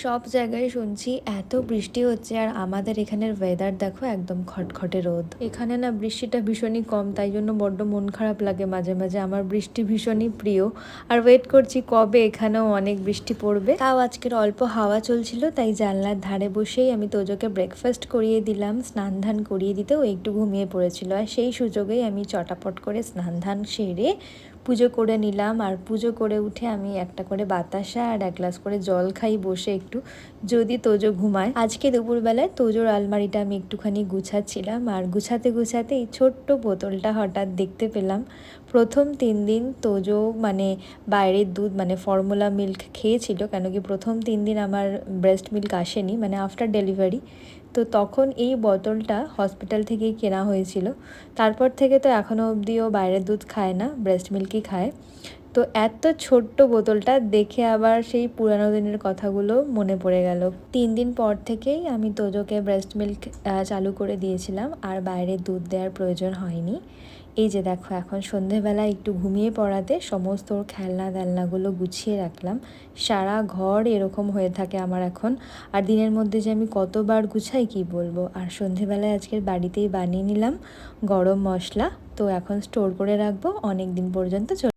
সব জায়গায় শুনছি এত বৃষ্টি হচ্ছে, আর আমাদের এখানের ওয়েদার দেখো একদম খটখটে রোদ। এখানে না বৃষ্টিটা ভীষণই কম, তাই জন্য বড্ড মন খারাপ লাগে মাঝে মাঝে। আমার বৃষ্টি ভীষণই প্রিয়, আর ওয়েট করছি কবে এখানেও অনেক বৃষ্টি পড়বে। তাও আজকের অল্প হাওয়া চলছিল, তাই জানলার ধারে বসেই আমি তোজোকে ব্রেকফাস্ট করিয়ে দিলাম। স্নান ধান করিয়ে দিতেও একটু ঘুমিয়ে পড়েছিল, আর সেই সুযোগেই আমি চটাপট করে স্নান ধান সেরে পুজো করে নিলাম। আর পুজো করে উঠে আমি একটা করে বাতাসা আর এক গ্লাস করে জল খাই বসে একটু, যদি তোজো ঘুমায়। আজকে দুপুরবেলায় তোজোর আলমারিটা আমি একটুখানি গুছাচ্ছিলাম, আর গুছাতে গুছাতে এই ছোট্ট বোতলটা হঠাৎ দেখতে পেলাম। প্রথম 3 দিন তোজো মানে বাইরের দুধ মানে ফর্মুলা মিল্ক খেয়েছিল, কেন কি প্রথম 3 দিন আমার ব্রেস্ট মিল্ক আসেনি, মানে আফটার ডেলিভারি। তো তখন এই বোতলটা হসপিটাল থেকেই কেনা হয়েছিল। তারপর থেকে তো এখনও অবধিও বাইরের দুধ খায় না, ব্রেস্ট মিল্কই খায়। তো এত ছোট্ট বোতলটা দেখে আবার সেই পুরানো দিনের কথাগুলো মনে পড়ে গেল। 3 দিন পর থেকেই আমি তোজোকে ব্রেস্ট মিল্ক চালু করে দিয়েছিলাম, আর বাইরে দুধ দেওয়ার প্রয়োজন হয়নি। এই যে দেখো, এখন সন্ধেবেলা একটু ঘুমিয়ে পড়াতে সমস্ত ওর খেলনা দেলনাগুলো গুছিয়ে রাখলাম। সারা ঘর এরকম হয়ে থাকে আমার এখন, আর দিনের মধ্যে যে আমি কতবার গুছাই কি বলবো। আর সন্ধেবেলায় আজকের বাড়িতেই বানিয়ে নিলাম গরম মশলা, তো এখন স্টোর করে রাখবো, অনেক দিন পর্যন্ত